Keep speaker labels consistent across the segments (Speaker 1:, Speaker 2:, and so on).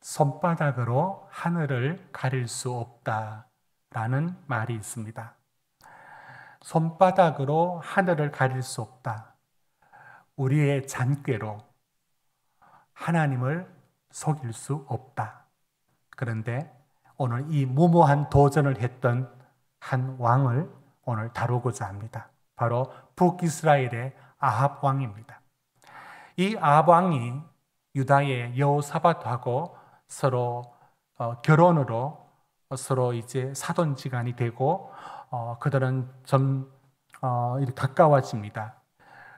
Speaker 1: 손바닥으로 하늘을 가릴 수 없다라는 말이 있습니다. 손바닥으로 하늘을 가릴 수 없다. 우리의 잔꾀로 하나님을 속일 수 없다. 그런데 오늘 이 무모한 도전을 했던 한 왕을 오늘 다루고자 합니다. 바로 북이스라엘의 아합 왕입니다. 이 아합 왕이 유다의 여호사밧하고 서로 결혼으로 서로 이제 사돈지간이 되고 그들은 좀 이렇게 가까워집니다.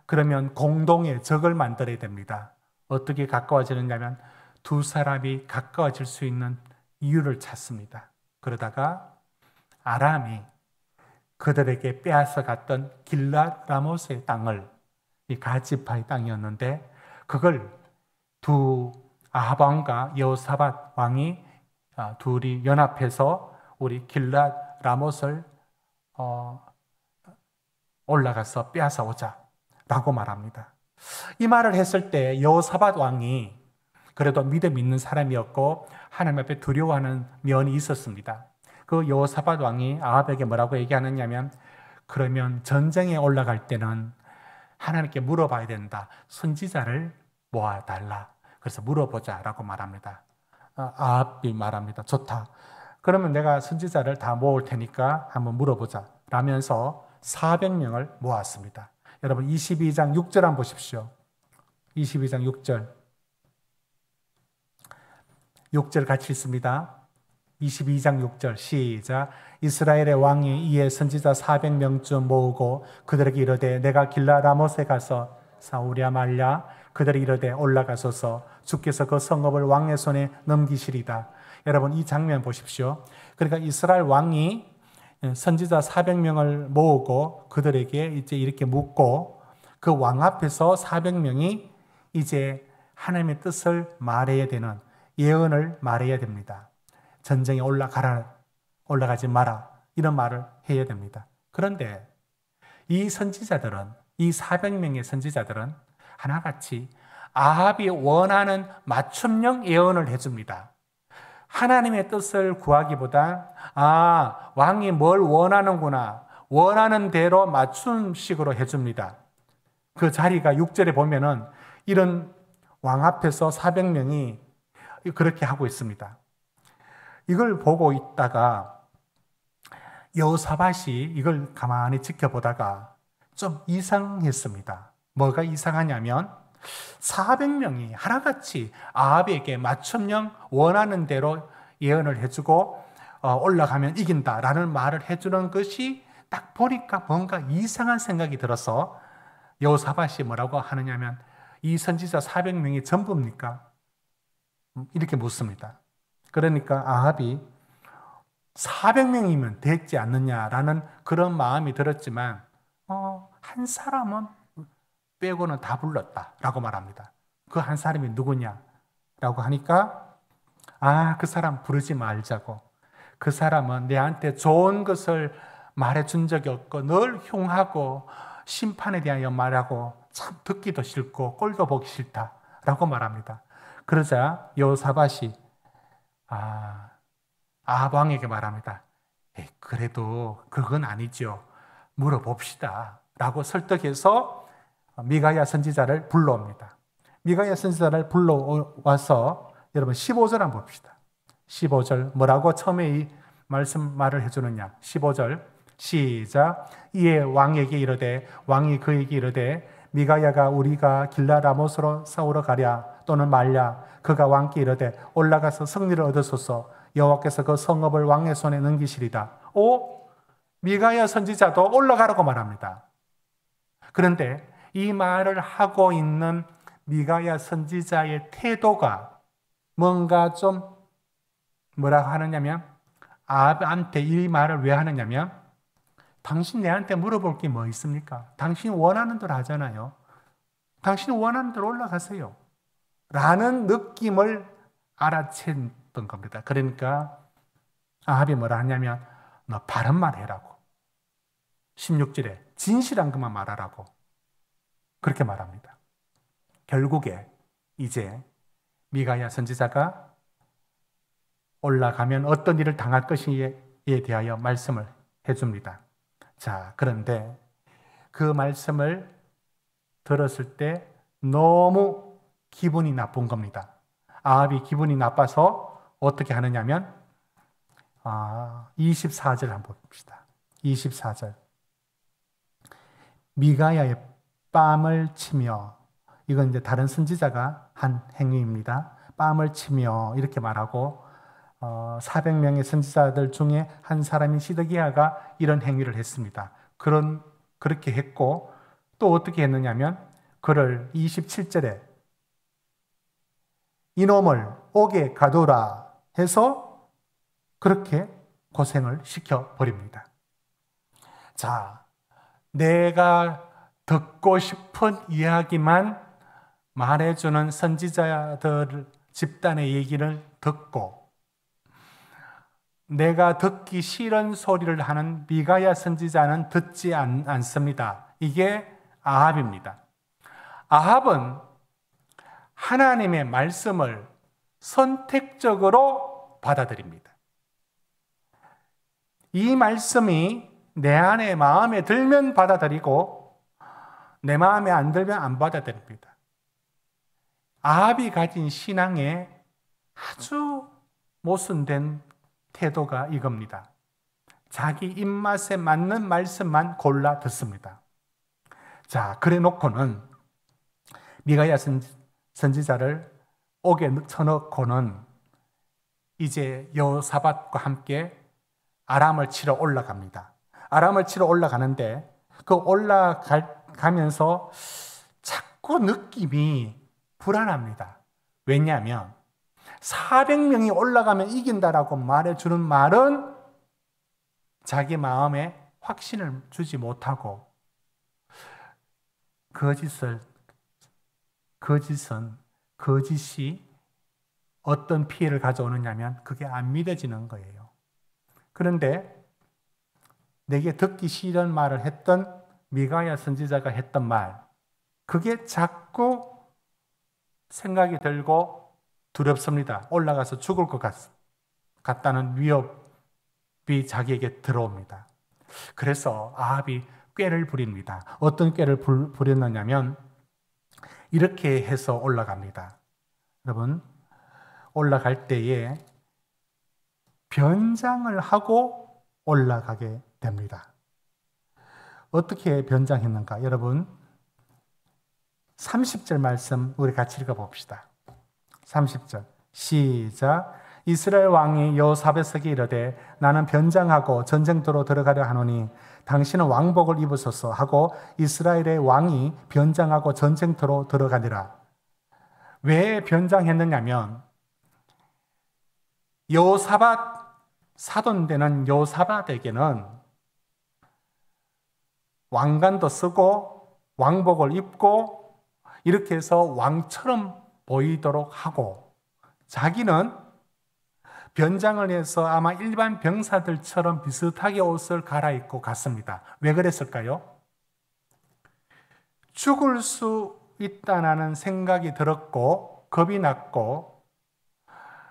Speaker 1: 그러면 공동의 적을 만들어야 됩니다. 어떻게 가까워지느냐면 두 사람이 가까워질 수 있는 이유를 찾습니다. 그러다가 아람이 그들에게 빼앗아 갔던 길랏 라모스의 땅을, 이 가지파의 땅이었는데 그걸 두 아합 왕과 여호사밧 왕이 둘이 연합해서 우리 길랏 라못을 올라가서 빼앗아 오자 라고 말합니다. 이 말을 했을 때 여호사밧 왕이 그래도 믿음 있는 사람이었고 하나님 앞에 두려워하는 면이 있었습니다. 그 여호사밧 왕이 아합에게 뭐라고 얘기하느냐면, 그러면 전쟁에 올라갈 때는 하나님께 물어봐야 된다. 선지자를 모아달라. 그래서 물어보자 라고 말합니다. 아합이 말합니다. 좋다. 그러면 내가 선지자를 다 모을 테니까 한번 물어보자 라면서 400명을 모았습니다. 여러분 22장 6절 한번 보십시오. 22장 6절. 6절 같이 읽습니다. 22장 6절 시작. 이스라엘의 왕이 이에 선지자 400명쯤 모으고 그들에게 이르되 내가 길라 라못에 가서 싸우랴 말랴. 그들이 이르되 올라가소서. 주께서 그 성읍을 왕의 손에 넘기시리다. 여러분 이 장면 보십시오. 그러니까 이스라엘 왕이 선지자 400명을 모으고 그들에게 이제 이렇게 묻고 그 왕 앞에서 400명이 이제 하나님의 뜻을 말해야 되는, 예언을 말해야 됩니다. 전쟁에 올라가지 마라 이런 말을 해야 됩니다. 그런데 이 선지자들은, 이 400명의 선지자들은 하나같이 아합이 원하는 맞춤형 예언을 해줍니다. 하나님의 뜻을 구하기보다 왕이 뭘 원하는구나, 원하는 대로 맞춤식으로 해줍니다. 그 자리가 6절에 보면은 이런 왕 앞에서 400명이 그렇게 하고 있습니다. 이걸 보고 있다가 여호사밧이 이걸 가만히 지켜보다가 좀 이상했습니다. 뭐가 이상하냐면 400명이 하나같이 아합에게 맞춤형 원하는 대로 예언을 해주고 올라가면 이긴다라는 말을 해주는 것이 딱 보니까 뭔가 이상한 생각이 들어서 여호사밧이 뭐라고 하느냐면, 이 선지자 400명이 전부입니까? 이렇게 묻습니다. 그러니까 아합이 400명이면 됐지 않느냐라는 그런 마음이 들었지만 한 사람은 빼고는 다 불렀다라고 말합니다. 그 한 사람이 누구냐라고 하니까 그 사람 부르지 말자고. 그 사람은 내한테 좋은 것을 말해준 적이 없고 늘 흉하고 심판에 대하여 말하고 참 듣기도 싫고 꼴도 보기 싫다라고 말합니다. 그러자 여호사밧이 아합 왕에게 말합니다. 그래도 그건 아니죠. 물어봅시다 라고 설득해서 미가야 선지자를 불러옵니다. 미가야 선지자를 불러와서 여러분 15절 한번 봅시다. 15절 뭐라고 처음에 이 말을 해주느냐. 15절 시작. 이에 왕에게 이르되, 왕이 그에게 이르되 미가야가 우리가 길라 라못으로 싸우러 가랴 또는 말랴. 그가 왕께 이르되 올라가서 승리를 얻으소서. 여호와께서 그 성읍을 왕의 손에 넘기시리다. 미가야 선지자도 올라가라고 말합니다. 그런데 이 말을 하고 있는 미가야 선지자의 태도가 뭔가 좀 뭐라고 하느냐면, 아합한테 이 말을 왜 하느냐면, 당신 내한테 물어볼 게 뭐 있습니까? 당신이 원하는 대로 하잖아요. 당신이 원하는 대로 올라가세요 라는 느낌을 알아챘던 겁니다. 그러니까 아합이 뭐라 하냐면, 너 바른 말 해라고. 16절에 진실한 것만 말하라고 그렇게 말합니다. 결국에 이제 미가야 선지자가 올라가면 어떤 일을 당할 것이에 대하여 말씀을 해줍니다. 자, 그런데 그 말씀을 들었을 때 너무 기분이 나쁜 겁니다. 아합이 기분이 나빠서 어떻게 하느냐면 24절 한번 봅시다. 24절. 미가야의 뺨을 치며, 이건 이제 다른 선지자가 한 행위입니다. 뺨을 치며 이렇게 말하고 400명의 선지자들 중에 한 사람인 시드기야가 이런 행위를 했습니다. 그렇게 했고 또 어떻게 했느냐면 그를 27절에 이놈을 옥에 가두라 해서 그렇게 고생을 시켜버립니다. 자, 내가 듣고 싶은 이야기만 말해주는 선지자들 집단의 얘기를 듣고 내가 듣기 싫은 소리를 하는 미가야 선지자는 듣지 않습니다. 이게 아합입니다. 아합은 하나님의 말씀을 선택적으로 받아들입니다. 이 말씀이 내 안에 마음에 들면 받아들이고 내 마음에 안 들면 안 받아들입니다. 아합이 가진 신앙의 아주 모순된 태도가 이겁니다. 자기 입맛에 맞는 말씀만 골라 듣습니다. 자, 그래 놓고는 미가야 선지자를 옥에 쳐넣고는 이제 여호사밧과 함께 아람을 치러 올라갑니다. 아람을 치러 올라가는데 그 올라가면서 자꾸 느낌이 불안합니다. 왜냐하면 400명이 올라가면 이긴다라고 말해주는 말은 자기 마음에 확신을 주지 못하고 거짓이 어떤 피해를 가져오느냐면 그게 안 믿어지는 거예요. 그런데 내게 듣기 싫은 말을 했던 미가야 선지자가 했던 말, 그게 자꾸 생각이 들고 두렵습니다. 올라가서 죽을 것 같다는 위협이 자기에게 들어옵니다. 그래서 아합이 꾀를 부립니다. 어떤 꾀를 부렸느냐면 이렇게 해서 올라갑니다. 여러분, 올라갈 때에 변장을 하고 올라가게 됩니다. 어떻게 변장했는가? 여러분, 30절 말씀 우리 같이 읽어봅시다. 30절 시작. 이스라엘 왕이 여호사밧에게 이르되 나는 변장하고 전쟁터로 들어가려 하노니 당신은 왕복을 입으소서 하고 이스라엘의 왕이 변장하고 전쟁터로 들어가니라. 왜 변장했느냐면 여호사밧, 사돈되는 여호사밧에게는 왕관도 쓰고 왕복을 입고 이렇게 해서 왕처럼 보이도록 하고 자기는 변장을 해서 아마 일반 병사들처럼 비슷하게 옷을 갈아입고 갔습니다. 왜 그랬을까요? 죽을 수 있다는 생각이 들었고 겁이 났고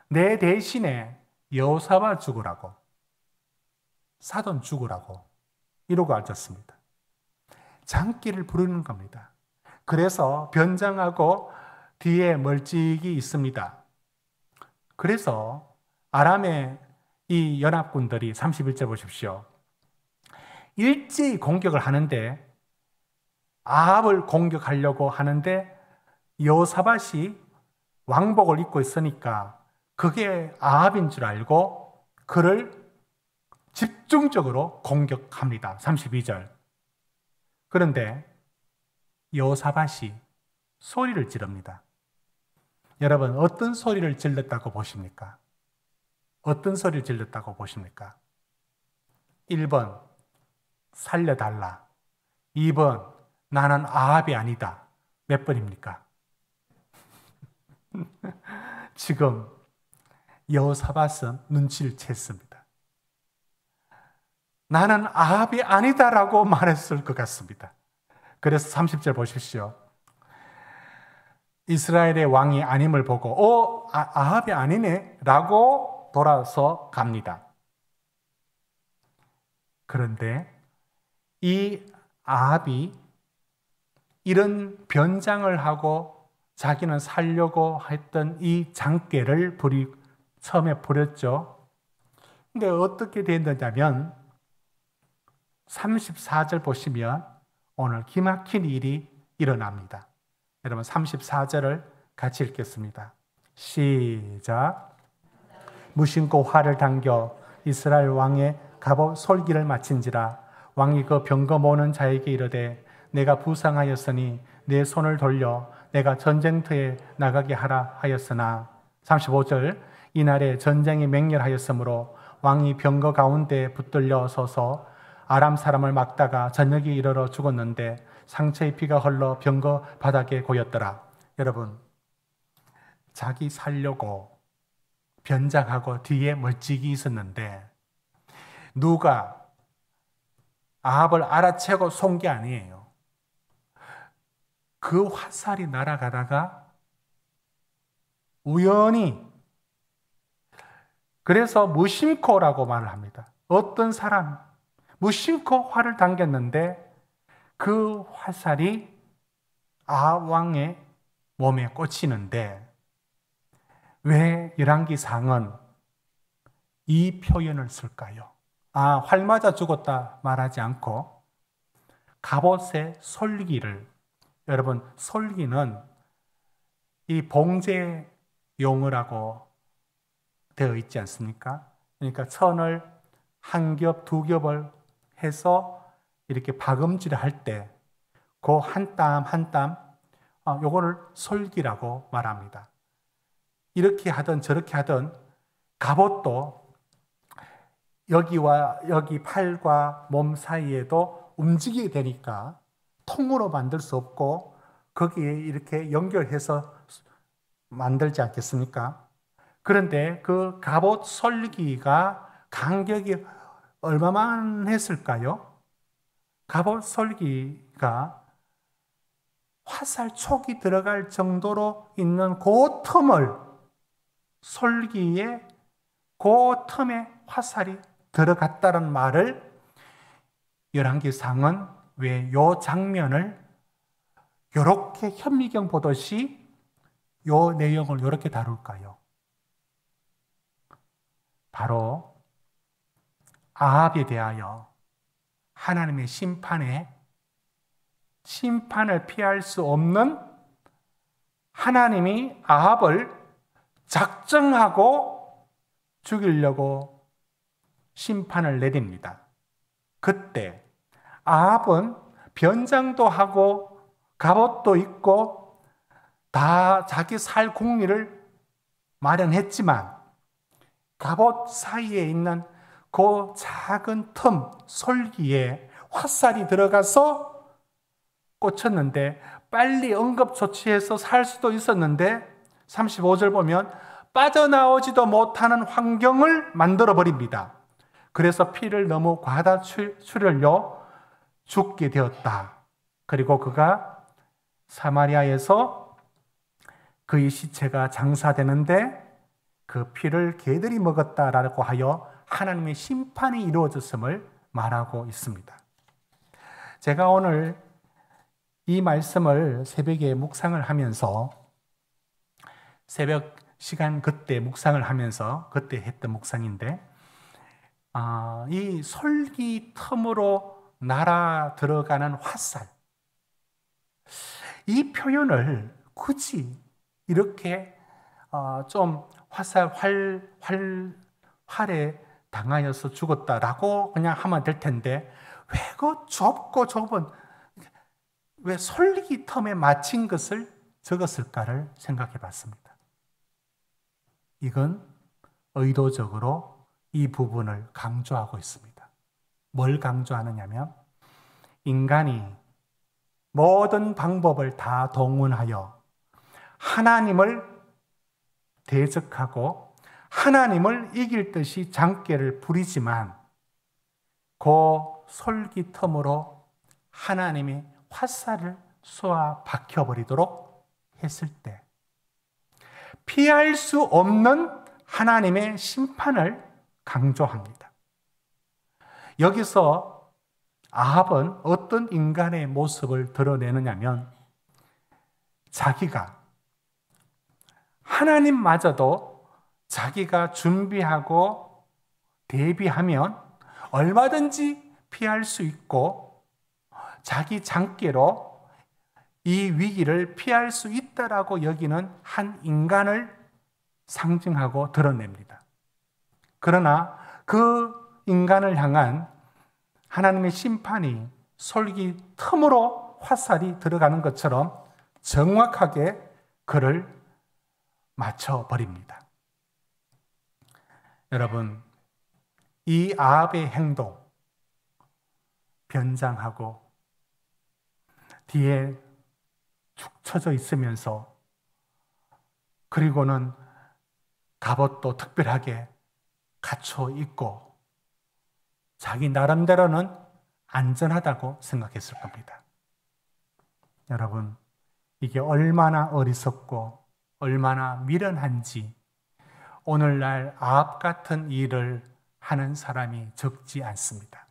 Speaker 1: 내 대신에 여호사밧 죽으라고, 사돈 죽으라고 이러고 앉았습니다. 장기를 부르는 겁니다. 그래서 변장하고 뒤에 멀찍이 있습니다. 그래서 아람의 이 연합군들이 31절 보십시오. 일제히 공격을 하는데 아합을 공격하려고 하는데 여호사밧이 왕복을 입고 있으니까 그게 아합인 줄 알고 그를 집중적으로 공격합니다. 32절. 그런데 여호사밧이 소리를 지릅니다. 여러분, 어떤 소리를 질렀다고 보십니까? 어떤 소리를 질렀다고 보십니까? 1번, 살려달라. 2번, 나는 아합이 아니다. 몇 번입니까? 지금 여호사밧은 눈치를 챘습니다. 나는 아합이 아니다라고 말했을 것 같습니다. 그래서 30절 보십시오. 이스라엘의 왕이 아님을 보고 아합이 아니네 라고 돌아서 갑니다. 그런데 이 아합이 이런 변장을 하고 자기는 살려고 했던 이 장깨를 처음에 부렸죠. 근데 어떻게 됐느냐면 34절 보시면 오늘 기막힌 일이 일어납니다. 여러분 34절을 같이 읽겠습니다. 시작. 무심코 활을 당겨 이스라엘 왕의 갑옷 솔기를 마친지라. 왕이 그 병거 모는 자에게 이르되 내가 부상하였으니 내 손을 돌려 내가 전쟁터에 나가게 하라 하였으나 35절 이날에 전쟁이 맹렬하였으므로 왕이 병거 가운데 붙들려 서서 아람 사람을 막다가 저녁이 이르러 죽었는데 상처의 피가 흘러 병거 바닥에 고였더라. 여러분, 자기 살려고 변장하고 뒤에 멀찍이 있었는데 누가 아합을 알아채고 쏜 게 아니에요. 그 화살이 날아가다가 우연히, 그래서 무심코라고 말을 합니다. 어떤 사람 무심코 활을 당겼는데 그 화살이 아합 왕의 몸에 꽂히는데 왜 열왕기상은 이 표현을 쓸까요? 활 맞아 죽었다 말하지 않고 갑옷의 솔기를, 여러분 솔기는 이 봉제 용어라고 되어 있지 않습니까? 그러니까 천을 한 겹, 두 겹을 해서 이렇게 박음질을 할 때 그 한 땀 한 땀 요거를 솔기라고 말합니다. 이렇게 하든 저렇게 하든 갑옷도 여기와 여기 팔과 몸 사이에도 움직이게 되니까 통으로 만들 수 없고 거기에 이렇게 연결해서 만들지 않겠습니까? 그런데 그 갑옷 솔기가 간격이 얼마만 했을까요? 갑옷 솔기가 화살 촉이 들어갈 정도로 있는 그 틈을, 솔기에 그 틈에 화살이 들어갔다는 말을 열왕기상은 왜 요 장면을 이렇게 현미경 보듯이 요 내용을 이렇게 다룰까요? 바로 아합에 대하여 하나님의 심판을 피할 수 없는, 하나님이 아합을 작정하고 죽이려고 심판을 내립니다. 그때 아합은 변장도 하고 갑옷도 입고 다 자기 살 국리를 마련했지만 갑옷 사이에 있는 그 작은 틈, 솔기에 화살이 들어가서 꽂혔는데 빨리 응급조치해서 살 수도 있었는데 35절 보면 빠져나오지도 못하는 환경을 만들어버립니다. 그래서 피를 너무 과다 출혈로 죽게 되었다. 그리고 그가 사마리아에서 그의 시체가 장사되는데 그 피를 개들이 먹었다라고 하여 하나님의 심판이 이루어졌음을 말하고 있습니다. 제가 오늘 이 말씀을 새벽에 묵상을 하면서, 새벽 시간 그때 묵상을 하면서 그때 했던 묵상인데, 이 솔기 틈으로 날아 들어가는 화살, 이 표현을 굳이 이렇게 좀 활에 당하여서 죽었다라고 그냥 하면 될 텐데 왜 그 좁고 좁은, 왜 솔기 틈에 맞힌 것을 적었을까를 생각해 봤습니다. 이건 의도적으로 이 부분을 강조하고 있습니다. 뭘 강조하느냐면 인간이 모든 방법을 다 동원하여 하나님을 대적하고 하나님을 이길 듯이 장깨를 부리지만 그 솔기 틈으로 하나님이 화살을 쏘아 박혀버리도록 했을 때 피할 수 없는 하나님의 심판을 강조합니다. 여기서 아합은 어떤 인간의 모습을 드러내느냐면 자기가 하나님마저도 자기가 준비하고 대비하면 얼마든지 피할 수 있고 자기 장기로 이 위기를 피할 수 있다라고 여기는 한 인간을 상징하고 드러냅니다. 그러나 그 인간을 향한 하나님의 심판이 솔기 틈으로 화살이 들어가는 것처럼 정확하게 그를 맞춰버립니다. 여러분, 이 아합의 행동, 변장하고 뒤에 축 처져 있으면서 그리고는 갑옷도 특별하게 갖춰 입고 자기 나름대로는 안전하다고 생각했을 겁니다. 여러분, 이게 얼마나 어리석고 얼마나 미련한지 오늘날 아합 같은 일을 하는 사람이 적지 않습니다.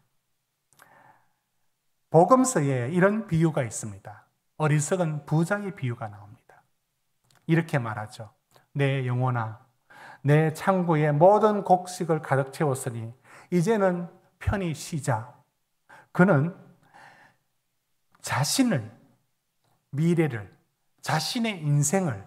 Speaker 1: 복음서에 이런 비유가 있습니다. 어리석은 부자의 비유가 나옵니다. 이렇게 말하죠. 내 영혼아, 내 창고에 모든 곡식을 가득 채웠으니 이제는 편히 쉬자. 그는 자신을, 미래를, 자신의 인생을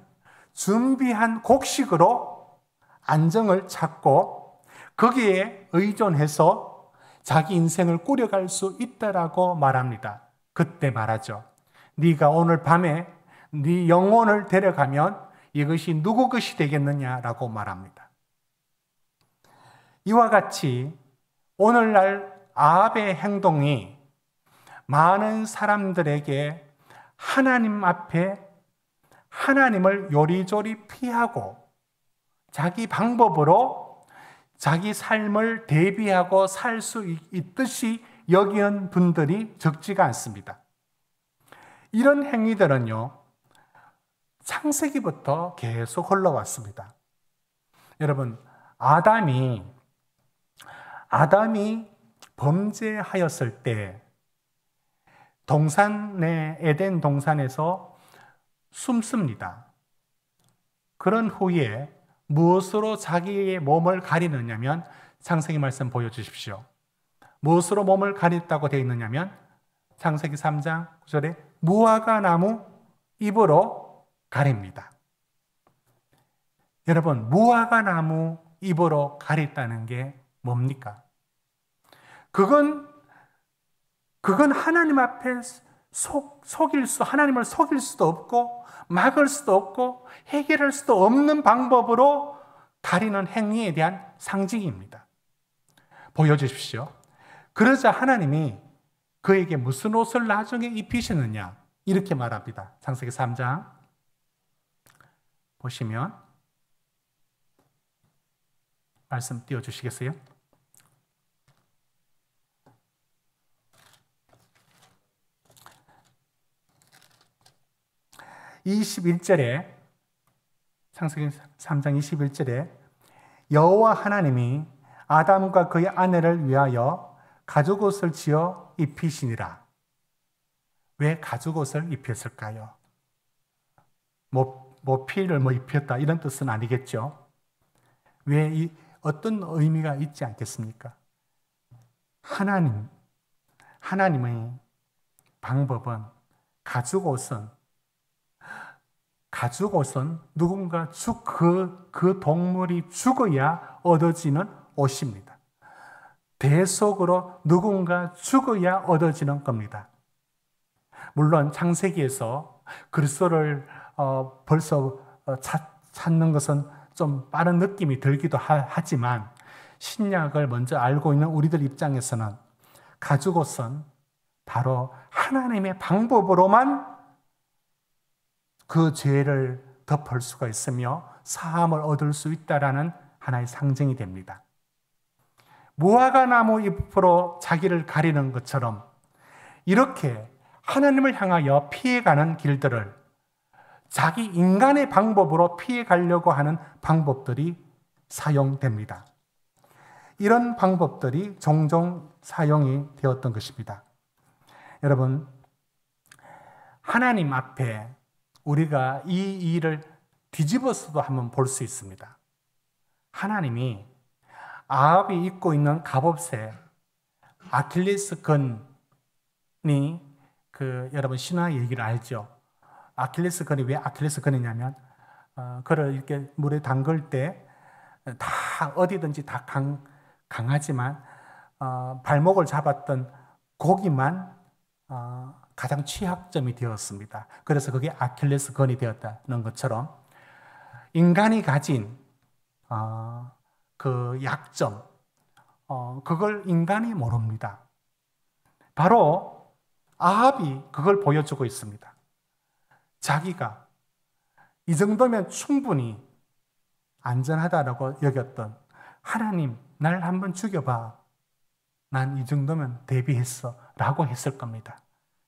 Speaker 1: 준비한 곡식으로 안정을 찾고 거기에 의존해서 자기 인생을 꾸려갈 수 있다라고 말합니다. 그때 말하죠. 네가 오늘 밤에 네 영혼을 데려가면 이것이 누구 것이 되겠느냐라고 말합니다. 이와 같이 오늘날 아합의 행동이 많은 사람들에게 하나님 앞에 하나님을 요리조리 피하고 자기 방법으로 자기 삶을 대비하고 살 수 있듯이 여기는 분들이 적지가 않습니다. 이런 행위들은요, 창세기부터 계속 흘러왔습니다. 여러분, 아담이 범죄하였을 때 동산의 에덴 동산에서 숨습니다. 그런 후에 무엇으로 자기의 몸을 가리느냐면 창세기 말씀 보여주십시오. 무엇으로 몸을 가렸다고 되어 있느냐면 창세기 3장 9절에 무화과 나무 잎으로 가립니다. 여러분, 무화과 나무 잎으로 가렸다는 게 뭡니까? 그건 하나님 앞에 하나님을 속일 수도 없고 막을 수도 없고 해결할 수도 없는 방법으로 가리는 행위에 대한 상징입니다. 보여주십시오. 그러자 하나님이 그에게 무슨 옷을 나중에 입히시느냐 이렇게 말합니다. 창세기 3장 보시면 말씀 띄워주시겠어요? 창세기 3장 21절에 여호와 하나님이 아담과 그의 아내를 위하여 가죽옷을 지어 입히시니라. 왜 가죽옷을 입혔을까요? 모피를 입혔다 이런 뜻은 아니겠죠. 왜 어떤 의미가 있지 않겠습니까? 하나님의 방법은 가죽옷은 누군가 그 동물이 죽어야 얻어지는 옷입니다. 대속으로 누군가 죽어야 얻어지는 겁니다. 물론 창세기에서 그리스도를 벌써 찾는 것은 좀 빠른 느낌이 들기도 하지만 신약을 먼저 알고 있는 우리들 입장에서는 가죽옷은 바로 하나님의 방법으로만 그 죄를 덮을 수가 있으며 사함을 얻을 수 있다라는 하나의 상징이 됩니다. 무화과 나무 잎으로 자기를 가리는 것처럼 이렇게 하나님을 향하여 피해가는 길들을 자기 인간의 방법으로 피해가려고 하는 방법들이 사용됩니다. 이런 방법들이 종종 사용이 되었던 것입니다. 여러분, 하나님 앞에 우리가 이 일을 뒤집어서도 한번 볼 수 있습니다. 하나님이 아합이 입고 있는 갑옷에 아킬레스건이 여러분 신화 얘기를 알죠? 아킬레스건이 왜 아킬레스건이냐면 그를 이렇게 물에 담글 때 다 어디든지 다 강하지만 발목을 잡았던 고기만 가장 취약점이 되었습니다. 그래서 그게 아킬레스건이 되었다는 것처럼 인간이 가진 그 약점, 그걸 인간이 모릅니다. 바로 아합이 그걸 보여주고 있습니다. 자기가 이 정도면 충분히 안전하다라고 여겼던 하나님, 날 한번 죽여봐. 난 이 정도면 대비했어. 라고 했을 겁니다.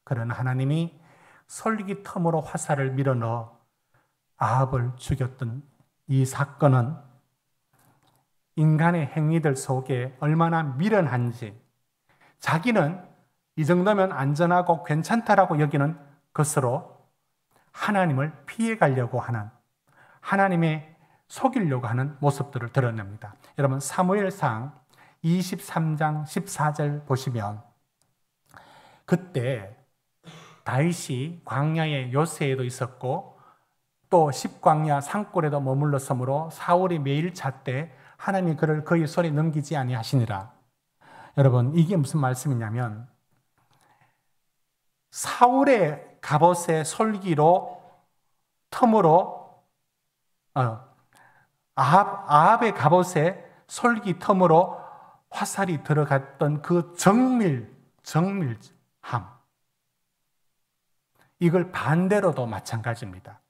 Speaker 1: 그러나 하나님이 솔깃텀으로 화살을 밀어넣어 아합을 죽였던 이 사건은 인간의 행위들 속에 얼마나 미련한지, 자기는 이 정도면 안전하고 괜찮다라고 여기는 것으로 하나님을 피해가려고 하는, 하나님의 속이려고 하는 모습들을 드러냅니다. 여러분, 사무엘상 23장 14절 보시면 그때 다윗이 광야의 요새에도 있었고 또 십광야 산골에도 머물렀으므로 사울이 매일 잣때 하나님이 그를 그의 손에 넘기지 아니하시니라. 여러분, 이게 무슨 말씀이냐면 사울의 갑옷의 솔기로 틈으로 아합의 갑옷에 솔기 틈으로 화살이 들어갔던 그 정밀함, 이걸 반대로도 마찬가지입니다.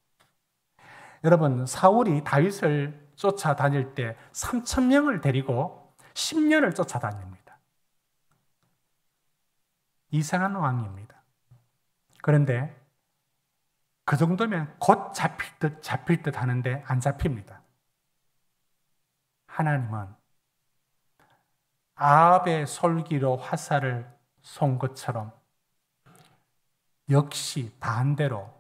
Speaker 1: 여러분, 사울이 다윗을 쫓아다닐 때 3,000명을 데리고 10년을 쫓아다닙니다. 이상한 왕입니다. 그런데 그 정도면 곧 잡힐 듯 하는데 안 잡힙니다. 하나님은 아합의 솔기로 화살을 쏜 것처럼 역시 반대로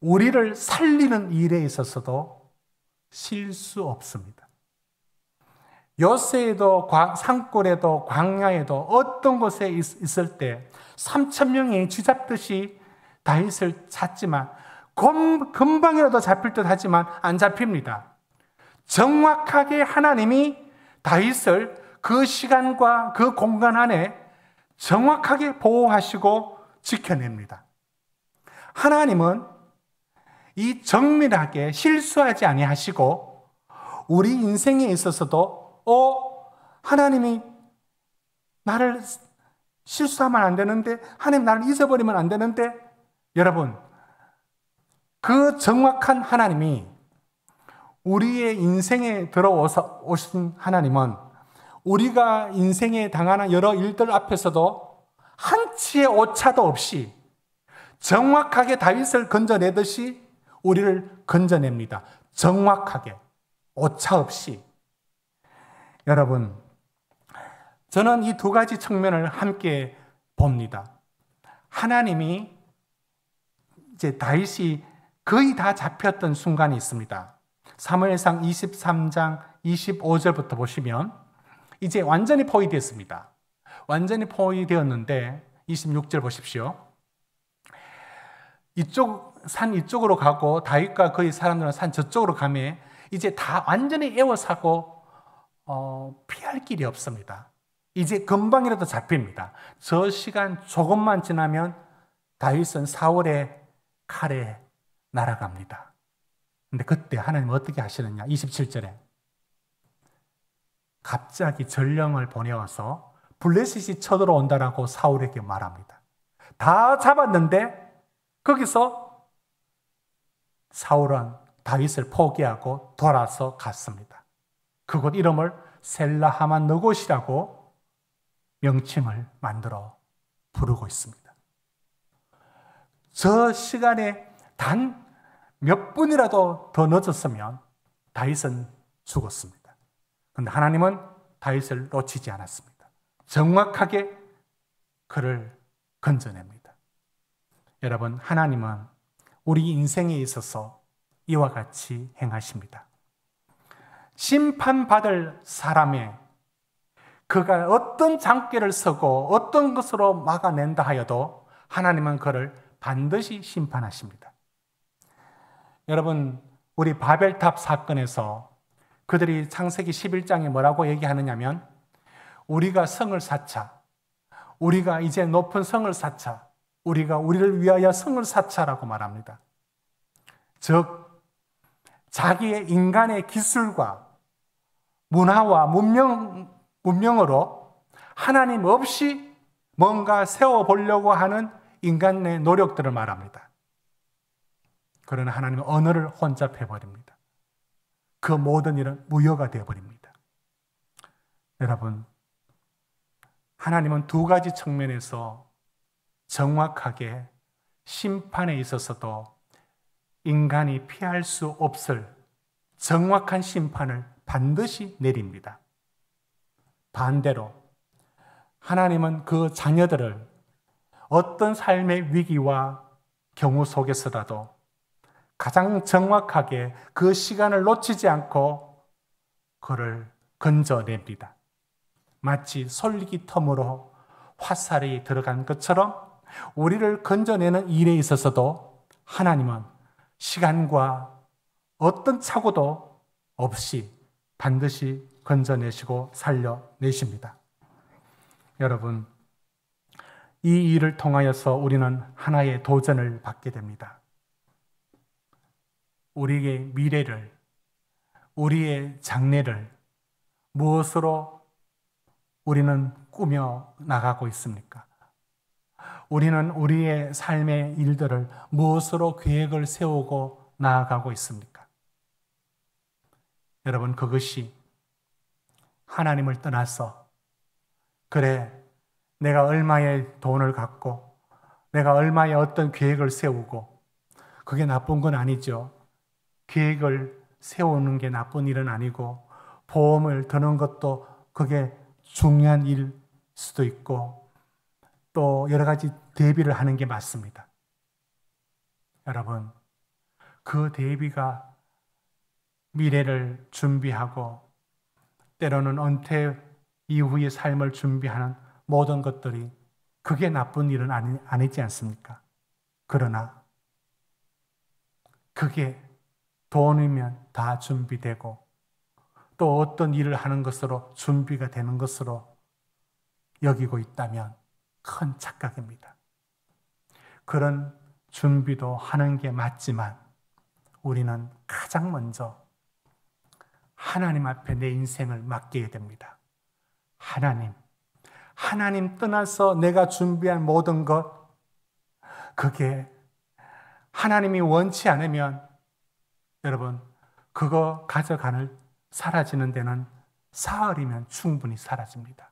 Speaker 1: 우리를 살리는 일에 있어서도 실수 없습니다. 요새에도 산골에도 광야에도 어떤 곳에 있을 때 3,000명이 쥐잡듯이 다윗을 찾지만 금방이라도 잡힐 듯 하지만 안 잡힙니다. 정확하게 하나님이 다윗을 그 시간과 그 공간 안에 정확하게 보호하시고 지켜냅니다. 하나님은 이 정밀하게 실수하지 아니하시고 우리 인생에 있어서도 하나님이 나를 실수하면 안 되는데, 하나님 나를 잊어버리면 안 되는데, 여러분, 그 정확한 하나님이 우리의 인생에 들어와서 오신 하나님은 우리가 인생에 당하는 여러 일들 앞에서도 한치의 오차도 없이 정확하게 다윗을 건져내듯이 우리를 건져냅니다. 정확하게, 오차 없이. 여러분, 저는 이 두 가지 측면을 함께 봅니다. 하나님이 이제 다윗이 거의 다 잡혔던 순간이 있습니다. 사무엘상 23장 25절부터 보시면 이제 완전히 포위됐습니다. 완전히 포위되었는데 26절 보십시오. 산 이쪽으로 가고 다윗과 그의 사람들은 산 저쪽으로 가며 이제 다 완전히 에워싸고 피할 길이 없습니다. 이제 금방이라도 잡힙니다. 저 시간 조금만 지나면 다윗은 사울의 칼에 날아갑니다. 근데 그때 하나님은 어떻게 하시느냐? 27절에 갑자기 전령을 보내어서 블레셋이 쳐들어온다라고 사울에게 말합니다. 다 잡았는데 거기서 사울은 다윗을 포기하고 돌아서 갔습니다. 그곳 이름을 셀라하만 너곳이라고 명칭을 만들어 부르고 있습니다. 저 시간에 단 몇 분이라도 더 늦었으면 다윗은 죽었습니다. 그런데 하나님은 다윗을 놓치지 않았습니다. 정확하게 그를 건져냅니다. 여러분, 하나님은 우리 인생에 있어서 이와 같이 행하십니다. 심판받을 사람의 그가 어떤 장꾀를 서고 어떤 것으로 막아낸다 하여도 하나님은 그를 반드시 심판하십니다. 여러분, 우리 바벨탑 사건에서 그들이 창세기 11장에 뭐라고 얘기하느냐면 우리가 성을 쌓자, 우리가 이제 높은 성을 쌓자, 우리가 우리를 위하여 성을 쌓자라고 말합니다. 즉, 자기의 인간의 기술과 문화와 문명으로 하나님 없이 뭔가 세워보려고 하는 인간의 노력들을 말합니다. 그러나 하나님은 언어를 혼잡해버립니다. 그 모든 일은 무효가 되어버립니다. 여러분, 하나님은 두 가지 측면에서 정확하게 심판에 있어서도 인간이 피할 수 없을 정확한 심판을 반드시 내립니다. 반대로 하나님은 그 자녀들을 어떤 삶의 위기와 경우 속에서라도 가장 정확하게 그 시간을 놓치지 않고 그를 건져냅니다. 마치 솔기텀으로 화살이 들어간 것처럼 우리를 건져내는 일에 있어서도 하나님은 시간과 어떤 착오도 없이 반드시 건져내시고 살려내십니다. 여러분, 이 일을 통하여서 우리는 하나의 도전을 받게 됩니다. 우리의 미래를, 우리의 장래를 무엇으로 우리는 꾸며 나가고 있습니까? 우리는 우리의 삶의 일들을 무엇으로 계획을 세우고 나아가고 있습니까? 여러분, 그것이 하나님을 떠나서 그래, 내가 얼마의 돈을 갖고 내가 얼마의 어떤 계획을 세우고 그게 나쁜 건 아니죠. 계획을 세우는 게 나쁜 일은 아니고 보험을 드는 것도 그게 중요한 일일 수도 있고 또 여러 가지 대비를 하는 게 맞습니다. 여러분, 그 대비가 미래를 준비하고 때로는 은퇴 이후의 삶을 준비하는 모든 것들이 그게 나쁜 일은 아니지 않습니까? 그러나 그게 돈이면 다 준비되고 또 어떤 일을 하는 것으로 준비가 되는 것으로 여기고 있다면 큰 착각입니다. 그런 준비도 하는 게 맞지만 우리는 가장 먼저 하나님 앞에 내 인생을 맡겨야 됩니다. 하나님 떠나서 내가 준비한 모든 것, 그게 하나님이 원치 않으면 여러분, 그거 가져가는 사라지는 데는 사흘이면 충분히 사라집니다.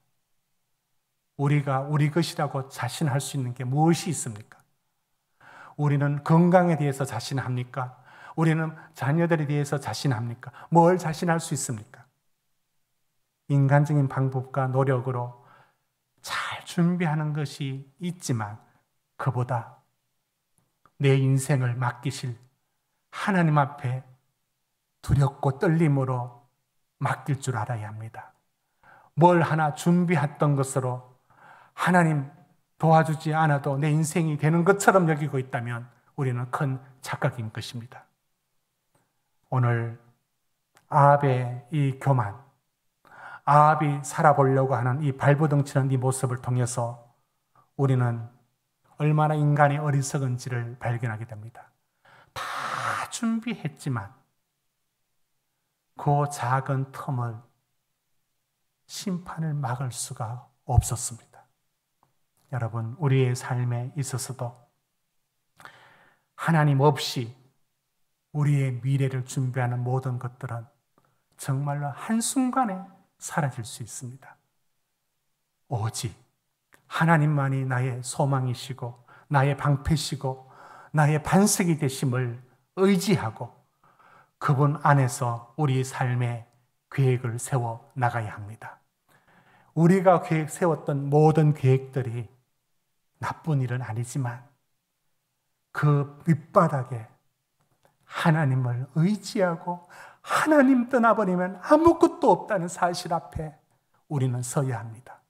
Speaker 1: 우리가 우리 것이라고 자신할 수 있는 게 무엇이 있습니까? 우리는 건강에 대해서 자신합니까? 우리는 자녀들에 대해서 자신합니까? 뭘 자신할 수 있습니까? 인간적인 방법과 노력으로 잘 준비하는 것이 있지만 그보다 내 인생을 맡기실 하나님 앞에 두렵고 떨림으로 맡길 줄 알아야 합니다. 뭘 하나 준비했던 것으로 하나님 도와주지 않아도 내 인생이 되는 것처럼 여기고 있다면 우리는 큰 착각인 것입니다. 오늘 아합의 이 교만, 아합이 살아보려고 하는 이 발버둥치는 이 모습을 통해서 우리는 얼마나 인간이 어리석은지를 발견하게 됩니다. 다 준비했지만 그 작은 틈을 심판을 막을 수가 없었습니다. 여러분, 우리의 삶에 있어서도 하나님 없이 우리의 미래를 준비하는 모든 것들은 정말로 한순간에 사라질 수 있습니다. 오직 하나님만이 나의 소망이시고 나의 방패시고 나의 반석이 되심을 의지하고 그분 안에서 우리 삶의 계획을 세워 나가야 합니다. 우리가 세웠던 모든 계획들이 나쁜 일은 아니지만 그 밑바닥에 하나님을 의지하고 하나님 떠나버리면 아무것도 없다는 사실 앞에 우리는 서야 합니다.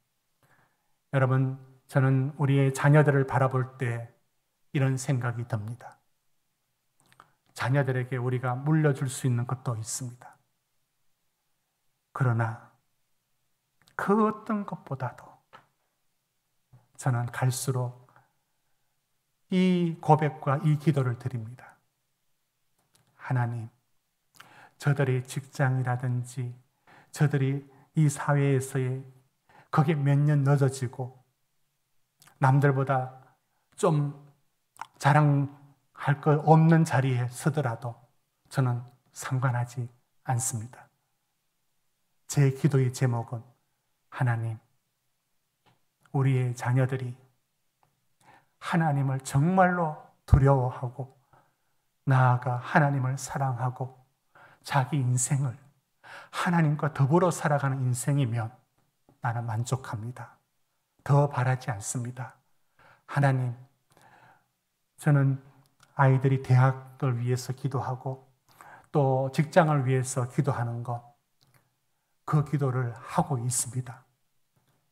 Speaker 1: 여러분, 저는 우리의 자녀들을 바라볼 때 이런 생각이 듭니다. 자녀들에게 우리가 물려줄 수 있는 것도 있습니다. 그러나 그 어떤 것보다도 저는 갈수록 이 고백과 이 기도를 드립니다. 하나님, 저들의 직장이라든지 저들이 이 사회에서의 거기에 몇 년 늦어지고 남들보다 좀 자랑할 것 없는 자리에 서더라도 저는 상관하지 않습니다. 제 기도의 제목은 하나님, 우리의 자녀들이 하나님을 정말로 두려워하고 나아가 하나님을 사랑하고 자기 인생을 하나님과 더불어 살아가는 인생이면 나는 만족합니다. 더 바라지 않습니다. 하나님, 저는 아이들이 대학을 위해서 기도하고 또 직장을 위해서 기도하는 것, 그 기도를 하고 있습니다.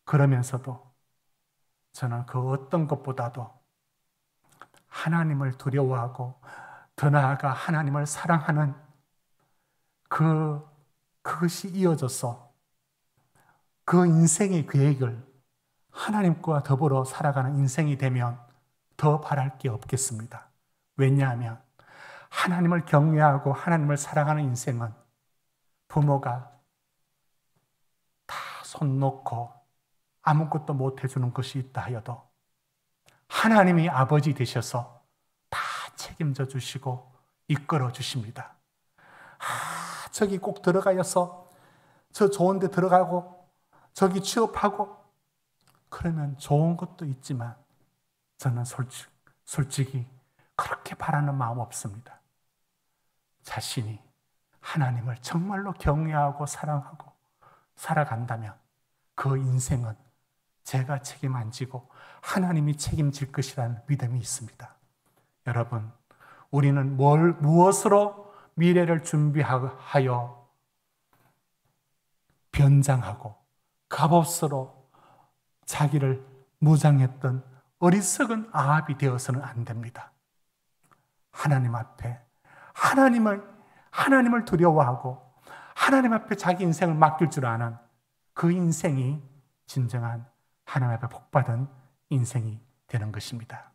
Speaker 1: 그러면서도 저는 그 어떤 것보다도 하나님을 두려워하고 더 나아가 하나님을 사랑하는 그것이 이어져서 그 인생의 계획을 하나님과 더불어 살아가는 인생이 되면 더 바랄 게 없겠습니다. 왜냐하면 하나님을 경외하고 하나님을 사랑하는 인생은 부모가 다 손 놓고 아무것도 못 해주는 것이 있다 하여도 하나님이 아버지 되셔서 다 책임져 주시고 이끌어 주십니다. 저기 꼭 들어가서 저 좋은 데 들어가고 저기 취업하고 그러면 좋은 것도 있지만 저는 솔직히 그렇게 바라는 마음 없습니다. 자신이 하나님을 정말로 경외하고 사랑하고 살아간다면 그 인생은 제가 책임 안 지고 하나님이 책임질 것이라는 믿음이 있습니다. 여러분, 우리는 무엇으로 미래를 준비하여 변장하고 갑옷으로 자기를 무장했던 어리석은 아합이 되어서는 안 됩니다. 하나님 앞에 하나님을 두려워하고 하나님 앞에 자기 인생을 맡길 줄 아는 그 인생이 진정한 하나님 앞에 복받은 인생이 되는 것입니다.